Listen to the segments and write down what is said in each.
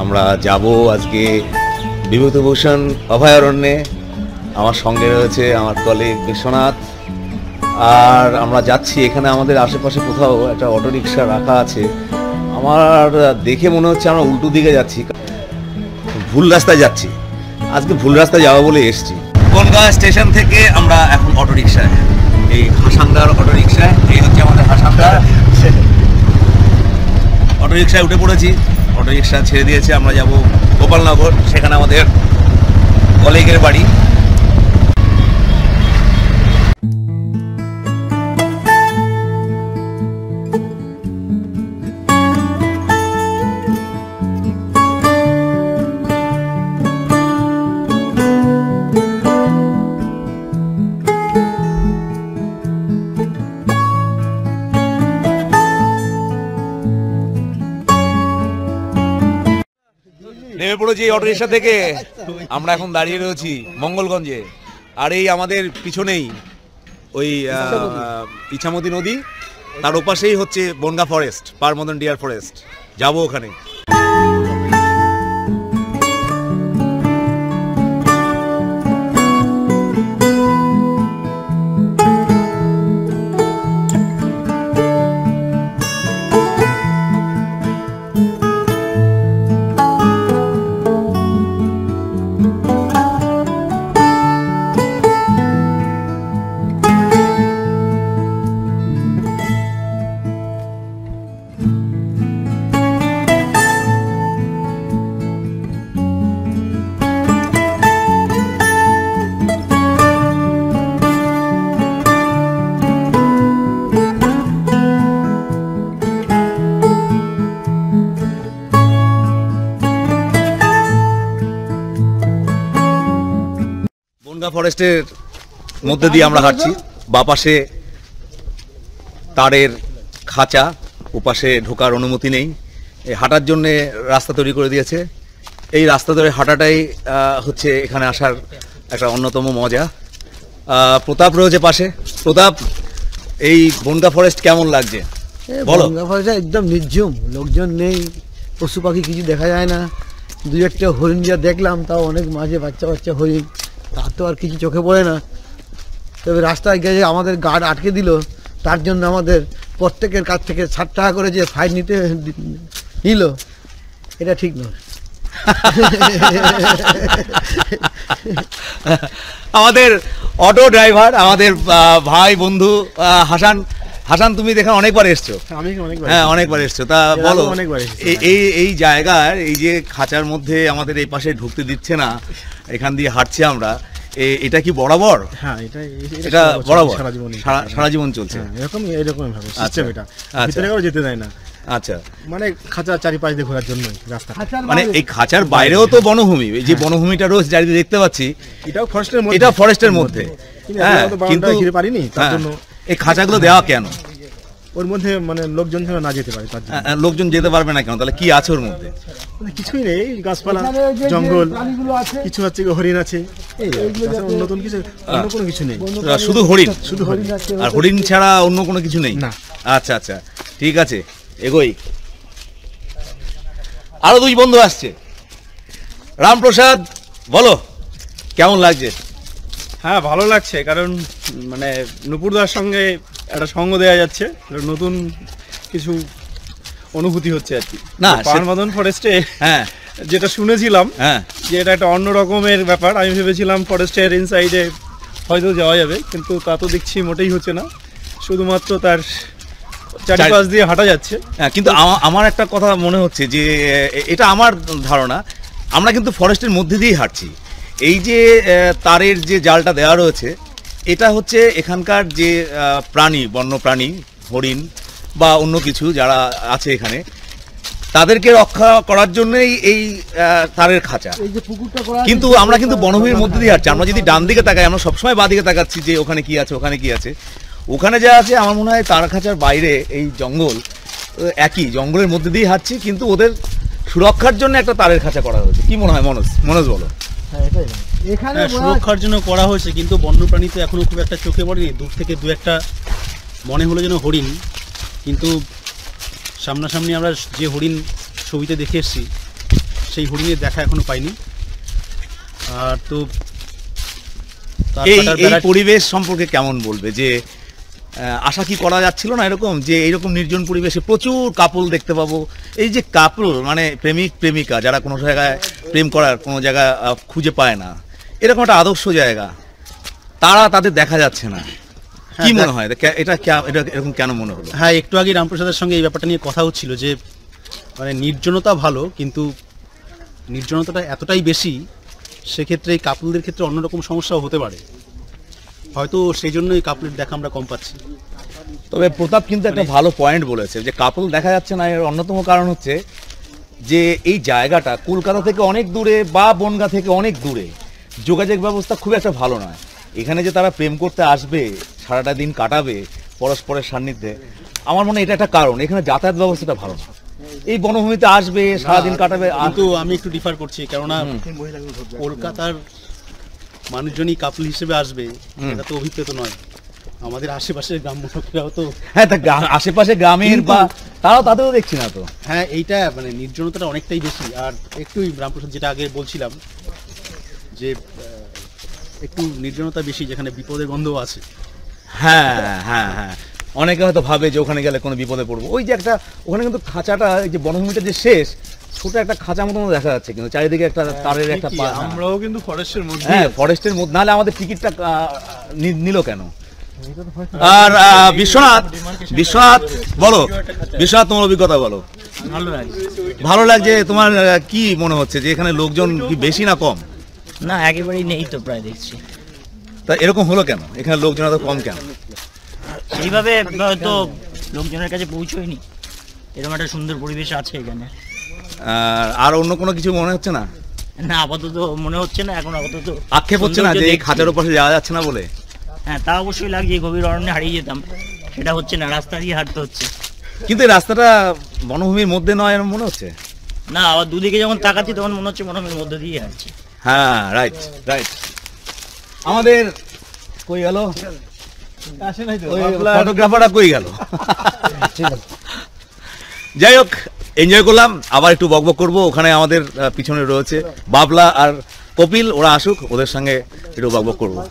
আমরা যাব আজকে বিভূতিভূষণ অভয়ারণ্যে। আমার সঙ্গে রয়েছে আমার কলিগ বিশ্বনাথ। আর আমরা যাচ্ছি, এখানে আমাদের আশেপাশে কোথাও একটা অটোরিকশা রাখা আছে। আমার দেখে মনে হচ্ছে আমরা উল্টো দিকে যাচ্ছি, ভুল রাস্তায় যাচ্ছি। আজকে ভুল রাস্তায় যাবো বলে এসছি। বনগাঁ স্টেশন থেকে আমরা এখন অটোরিকশায়, এই হাসানদার অটোরিকশায়, এই হচ্ছে আমাদের হাসানদার অটোরিকশায় উঠে পড়েছি। অটোরিকশা ছেড়ে দিয়েছে, আমরা যাব গোপালনগর, সেখানে আমাদের কলিগের বাড়ি। নেমে পড়েছি এই অটোরিকশা থেকে। আমরা এখন দাঁড়িয়ে রয়েছি মঙ্গলগঞ্জে। আর এই আমাদের পিছনেই ওই ইছামতি নদী, তার ওপাশেই হচ্ছে বনগাঁ ফরেস্ট, পারমদন ডিয়ার ফরেস্ট। যাবো ওখানে। বনগাঁ ফরেস্টের মধ্যে দিয়ে আমরা হাঁটছি। বাপাশে তারের খাঁচা, ওপাশে ঢোকার অনুমতি নেই। এই হাঁটার জন্য রাস্তা তৈরি করে দিয়েছে। এই রাস্তা ধরে হাঁটাটাই হচ্ছে এখানে আসার একটা অন্যতম মজা। প্রতাপ রয়েছে পাশে। প্রতাপ, এই বনগাঁ ফরেস্ট কেমন লাগছে বলো? বনগাঁ ফরেস্ট একদম নির্ঝুম, লোকজন নেই, পশু পাখি কিছু দেখা যায় না। দুই একটা হরিণ যা দেখলাম, তাও অনেক মাঝে বাচ্চা বাচ্চা হরিণ, তার তো আর কিছু চোখে পড়ে না। তবে রাস্তায় গিয়ে আমাদের গার্ড আটকে দিল, তার জন্য আমাদের প্রত্যেকের কাছ থেকে 60 টাকা করে যে ফাইন নিল, এটা ঠিক নয়। আমাদের অটো ড্রাইভার, আমাদের ভাই বন্ধু হাসান। হাসান, তুমি দেখে অনেকবার এসছো। হ্যাঁ, অনেকবার এসছো। তা বলো, এই জায়গার এই যে খাঁচার মধ্যে আমাদের এই পাশে ঢুকতে দিচ্ছে না, এখান দিয়ে হাঁটছি আমরা, এটা কি বরাবর? হ্যাঁ, এটা বরাবর সারা জীবন চলছে এরকম ভাবে সিস্টেম। এটা ভিতরে কেউ যেতে দেয় না। আচ্ছা, মানে খাঁচার চারিপাশ দিয়ে ঘোরার জন্য রাস্তা। মানে এই খাঁচার বাইরেও তো বনভূমি, এই যে বনভূমিটা রোজ চারিদিকে দেখতে পাচ্ছি, এটাও ফরেস্টের মধ্যে। এটা ফরেস্টের মধ্যে। হ্যাঁ, কিন্তু ঘিরে পারিনি, তার জন্য এই খাঁচাগুলো দেওয়া কেন? ওর মধ্যে মানে লোকজন যেন না যেতে পারে, লোকজন যেতে পারবে না কেন? তাহলে কি আছে ওর মধ্যে? কিছুই নেই, গাছপালা, জঙ্গল, কিছু হচ্ছে হরিণ আছে, নতুন কিছু, অন্য কোনো কিছু নেই। শুধু হরিণ? শুধু হরিণ। আর হরিণ ছাড়া অন্য কোনো কিছু নেই না? আচ্ছা আচ্ছা, ঠিক আছে, এগোই। আরো দুই বন্ধু আসছে। রামপ্রসাদ, বলো কেমন লাগছে? হ্যাঁ, ভালো লাগছে, কারণ মানে নুপুরদার সঙ্গে একটা সঙ্গ দেওয়া যাচ্ছে, নতুন কিছু অনুভূতি হচ্ছে আর কি। না, পারমদন ফরেস্টে হ্যাঁ যেটা শুনেছিলাম, হ্যাঁ, যে এটা একটা অন্য রকমের ব্যাপার। আমি ভেবেছিলাম ফরেস্টের ইনসাইডে হয়তো যাওয়া যাবে, কিন্তু তা তো দেখছি মোটেই হচ্ছে না, শুধুমাত্র তার চারিপাশ দিয়ে হাঁটা যাচ্ছে। হ্যাঁ, কিন্তু আমার একটা কথা মনে হচ্ছে যে, এটা আমার ধারণা, আমরা কিন্তু ফরেস্টের মধ্যে দিয়েই হাঁটছি। এই যে তারের যে জালটা দেওয়া রয়েছে, এটা হচ্ছে এখানকার যে প্রাণী, বন্য প্রাণী, হরিণ বা অন্য কিছু যারা আছে এখানে, তাদেরকে রক্ষা করার জন্যই এই তারের খাঁচা। কিন্তু আমরা কিন্তু বনভূমির মধ্যে দিয়ে হাঁটছি। আমরা যদি ডান দিকে তাকাই, আমরা সবসময় বাঁ দিকে তাকাচ্ছি যে ওখানে কি আছে, ওখানে কি আছে। ওখানে যা আছে, আমার মনে হয় তার খাঁচার বাইরে এই জঙ্গল, একই জঙ্গলের মধ্যে দিয়ে হাঁটছি, কিন্তু ওদের সুরক্ষার জন্য একটা তারের খাঁচা করা হয়েছে। কি মনে হয় মনোজ বলো? এখানে সুরক্ষার জন্য করা হয়েছে, কিন্তু বন্যপ্রাণী তো এখনো খুব একটা চোখে পড়েনি। দূর থেকে দু একটা মনে হলো যেন হরিণ, কিন্তু সামনাসামনি আমরা যে হরিণ ছবিতে দেখে এসেছি, সেই হরিণের দেখা এখনো পাইনি। আর তো এই পরিবেশ সম্পর্কে কেমন বলবে, যে আশা কি করা যাচ্ছিল না এরকম, যে এইরকম নির্জন পরিবেশে প্রচুর কাপল দেখতে পাবো? এই যে কাপল মানে প্রেমিক প্রেমিকা যারা কোনো জায়গায় প্রেম করার কোনো জায়গা খুঁজে পায় না, এরকম একটা আদর্শ জায়গা, তারা তাদের দেখা যাচ্ছে না, কি মনে হয় এটা এরকম কেন মনে হলো? হ্যাঁ, একটু আগে রামপ্রসাদের সঙ্গে এই ব্যাপারটা নিয়ে কথা হচ্ছিল যে মানে নির্জনতা ভালো, কিন্তু নির্জনতাটা এতটাই বেশি, সেক্ষেত্রে এই কাপলদের ক্ষেত্রে অন্যরকম সমস্যাও হতে পারে, হয়তো সেই জন্যই কাপলের দেখা আমরা কম পাচ্ছি। তবে প্রতাপ কিন্তু একটা ভালো পয়েন্ট বলেছে, যে কাপল দেখা যাচ্ছে না, এর অন্যতম কারণ হচ্ছে যে এই জায়গাটা কলকাতা থেকে অনেক দূরে বা বনগাঁ থেকে অনেক দূরে, যোগাযোগ ব্যবস্থা খুব একটা ভালো নয়। এখানে যে তারা প্রেম করতে আসবে, সারাটা দিন কাটাবে পরস্পরের সান্নিধ্যে, আমার মনে হয় এটা একটা কারণ। এখানে যাতায়াত ব্যবস্থাটা ভালো না, এই বনভূমিতে আসবে সারাদিন কাটাবে। কিন্তু আমি একটু ডিফার করছি, কেননা কলকাতার মানুষজনই কাপল হিসেবে আসবে এটা তো অভিপ্রেত নয়, আমাদের আশেপাশের গ্রাম্য লোকেরাও তো। হ্যাঁ, তা আশেপাশে গ্রামের বা তাদেরও দেখছি না তো। হ্যাঁ, এইটা মানে নির্জনতাটা অনেকটাই বেশি। আর একটু রামপ্রসাদ যেটা আগে বলছিলাম যে একটু নির্জনতা বেশি, যেখানে বিপদের গন্ধও আছে। হ্যাঁ হ্যাঁ হ্যাঁ, অনেকে হয়তো ভাবে যে ওখানে গেলে কোনো বিপদে পড়বো। ওই যে একটা ওখানে কিন্তু খাঁচাটা, এই যে বনভূমিটা যে শেষ, ছোট একটা খাঁচা মতো দেখা যাচ্ছে, কিন্তু চারিদিকে একটা তারের একটা আমরাও কিন্তু ফরেস্টের মধ্যে, হ্যাঁ ফরেস্টের মধ্যে, নাহলে আমাদের টিকিটটা নিল কেন? আর বিশ্বনাথ বলো, বিশ্বনাথ তোমার অভিজ্ঞতা বলো। ভালো লাগছে তোমার? কি মনে হচ্ছে যে এখানে লোকজন কি বেশি না কম? না, একেবারেই নেই তো, প্রায় দেখছি। তা এরকম হলো কেন, এখানে লোকজন এত কম কেন? সেইভাবে হয়তো লোকজনের কাছে পৌঁছয়নি, এরকম একটা সুন্দর পরিবেশ আছে এখানে। আর অন্য কোনো কিছু মনে হচ্ছে না? না, আপাতত মনে হচ্ছে না, এখন আপাতত আক্ষেপ হচ্ছে না যে এই খাঁচার উপরে যাওয়া যাচ্ছে না বলে? হ্যাঁ, তা অবশ্যই লাগছে, গভীর অরণ্যে হারিয়ে যেতাম, সেটা হচ্ছে না, রাস্তা দিয়ে হাঁটতে হচ্ছে। কিন্তু এই রাস্তাটা বনভূমির মধ্যে নয় এরকম মনে হচ্ছে না, আবার দুদিকে যখন তাকাচ্ছি তখন মনে হচ্ছে বনভূমির মধ্যে দিয়ে হাঁটছি। হ্যাঁ, রাইট রাইট। আমাদের কই গেল ফটোগ্রাফারটা, কই গেল? যাই হোক, এনজয় করলাম, আবার একটু বকবক করবো। ওখানে আমাদের পিছনে রয়েছে বাবলা আর কপিল, ওরা আসুক, ওদের সঙ্গে একটু বকবক করবো।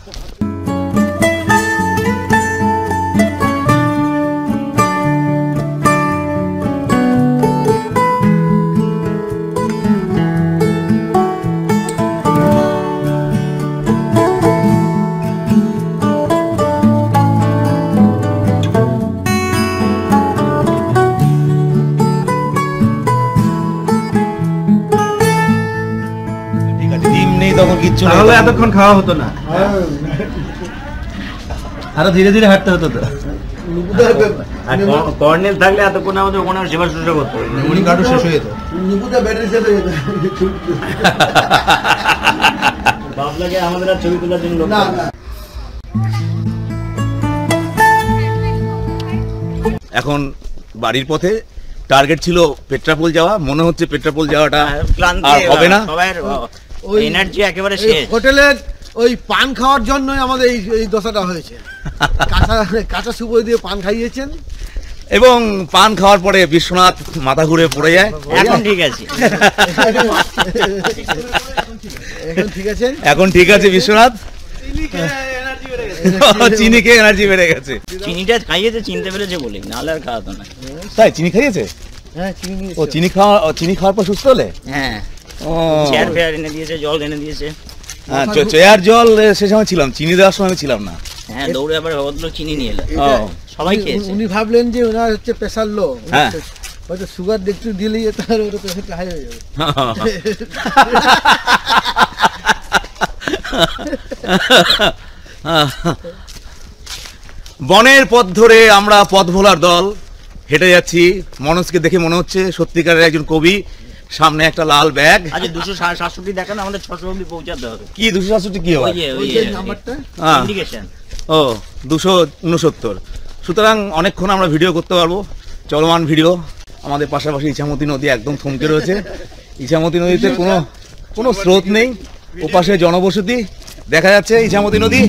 তখন কিচ্ছু তাহলে এতক্ষণ খাওয়া হতো না, আরো ধীরে ধীরে হাঁটতে হতো তো। কর্নেল থাকলে এতক্ষণ আমাদের ওখানে সেবা শুশ্রূষা করতে হবে, মেমোরি কার্ডও শেষ হয়ে যেত। বাবলাকে আমাদের আর ছবি তোলার জন্য এখন বাড়ির পথে টার্গেট ছিল পেট্রাপোল যাওয়া, মনে হচ্ছে পেট্রাপোল যাওয়াটা আর হবে না, এনার্জি একেবারে শেষ। হোটেলের ওই পান খাওয়ার জন্যই আমাদের এই দশাটা হয়েছে। কাঁচা সুবই দিয়ে পান খাইয়েছেন, এবং পান খাওয়ার পরে বিশ্বনাথ মাথা ঘুরে পড়ে যায়। এখন ঠিক আছে, এখন ঠিক আছে, এখন ঠিক আছে বিশ্বনাথ, চিনি খেয়ে এনার্জি বেড়ে গেছে। চিনিটা খাইয়েছে, চিনতে পেরেছে বলে, নাহলে আর খাওয়াতো না। তাই চিনি খাইয়েছে? হ্যাঁ, চিনি নিয়ে ও চিনি খাওয়ার পর সুস্থ হলে? হ্যাঁ, চেয়ার ফেয়ার এনে দিয়েছে, জল এনে দিয়েছে। হ্যাঁ, চেয়ার জল সে সময় ছিলাম, চিনি দেওয়ার সময় আমি ছিলাম না। হ্যাঁ, দৌড়ে আবার ভদ্রলোক চিনি নিয়ে এলো, ও সবাই খেয়েছে। উনি ভাবলেন যে ওনার হচ্ছে প্রেশার লো, হ্যাঁ, হয়তো সুগার একটু দিলেই তার ওটা প্রেশারটা হাই হয়ে যাবে। বনের পথ ধরে আমরা পথ ভোলার দল হেঁটে যাচ্ছি। মনোজকে দেখে মনে হচ্ছে সত্যিকারের একজন কবি। সামনে একটা লাল ব্যাগ। আচ্ছা, 267 দেখান, আমাদের 600 অবধি পৌঁছাতে হবে। কি 267 কি হয়? ওই যে নাম্বারটা ইন্ডিকেশন। ও 269। সুতরাং অনেকক্ষণ আমরা ভিডিও করতে পারবো, চলমান ভিডিও। আমাদের পাশাপাশি ইছামতি নদী একদম থমকে রয়েছে। ইছামতি নদীতে কোনো স্রোত নেই, ওপাশে জনবসতি দেখা যাচ্ছে। ইছামতি নদী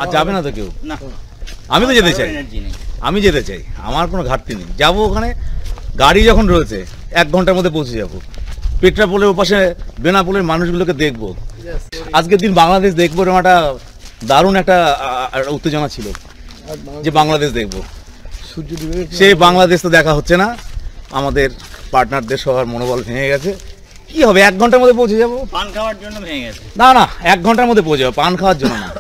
আর যাবে না তো কেউ। না, আমি তো যেতে চাই, এনার্জি নেই। আমি যেতে চাই, আমার কোনো ঘাটতি নেই। যাবো ওখানে, গাড়ি যখন রয়েছে 1 ঘন্টার মধ্যে পৌঁছে যাবো। পেট্রাপোলের ওপাশে বেনাপোলের মানুষগুলোকে দেখবো। আজকের দিন বাংলাদেশ দেখবো, এরকম একটা দারুণ একটা উত্তেজনা ছিল যে বাংলাদেশ দেখবো। সূর্যদেবের সেই বাংলাদেশ তো দেখা হচ্ছে না, আমাদের পার্টনারদের সবার মনোবল ভেঙে গেছে। কি হবে, 1 ঘন্টার মধ্যে পৌঁছে যাবো? পান খাওয়ার জন্য ভেঙে গেছে। না না, 1 ঘন্টার মধ্যে পৌঁছে যাবো, পান খাওয়ার জন্য না।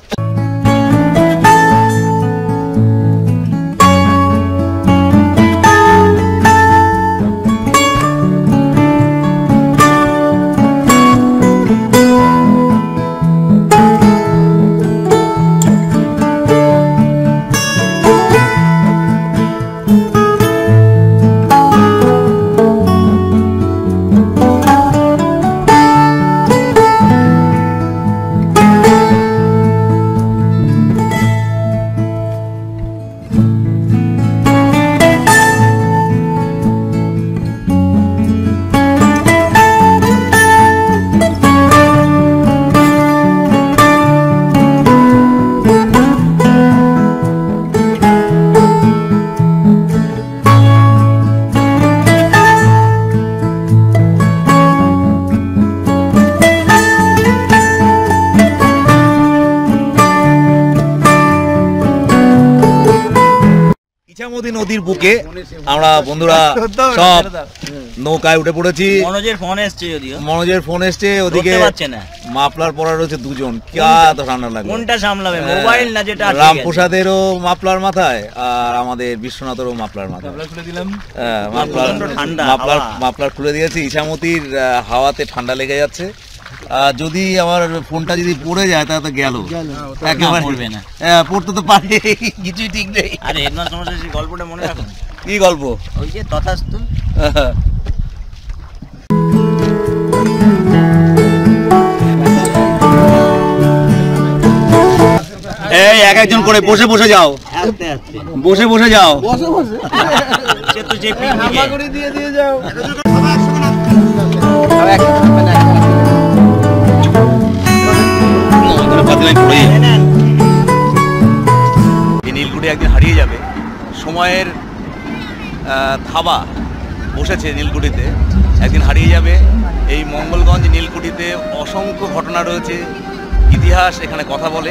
ইছামতি নদীর বুকে আমরা বন্ধুরা সব নৌকায় উঠে পড়েছি। মনোজের ফোন এসছে, যদিও মনোজের ফোন এসছে, ওদিকে ধরতে পারছে না। মাফলার পরা রয়েছে 2 জন। क्या তো ঠান্ডা লাগবে। কোনটা সামলাবে, মোবাইল না যেটা আছে? রামপ্রসাদেরও মাফলার মাথায় আর আমাদের বিশ্বনাথেরও মাফলার মাথায়। হ্যাঁ, প্রচণ্ড ঠান্ডা হাওয়া। মাফলার খুলে দিয়েছি। ইছামতির হাওয়াতে ঠান্ডা লেগে যাচ্ছে। যদি আমার ফোনটা যদি পড়ে যায় তাহলে তো গেল একেবারে। পড়বে না। হ্যাঁ, পড়তে তো পারে, কিছুই ঠিক নেই। আরে হেডমাস্টার মশাই সেই গল্পটা মনে রাখুন। কি গল্প? ওই যে তথাস্তু। এই এক একজন করে বসে বসে যাও, আস্তে আস্তে বসে বসে যাও। সে তো যে পিকনিকে দিয়ে যাও। এই নীলকুঠি একদিন হারিয়ে যাবে। সময়ের থাবা বসেছে নীলকুঠিতে, একদিন হারিয়ে যাবে। এই মঙ্গলগঞ্জ নীলকুঠিতে অসংখ্য ঘটনা রয়েছে, ইতিহাস এখানে কথা বলে।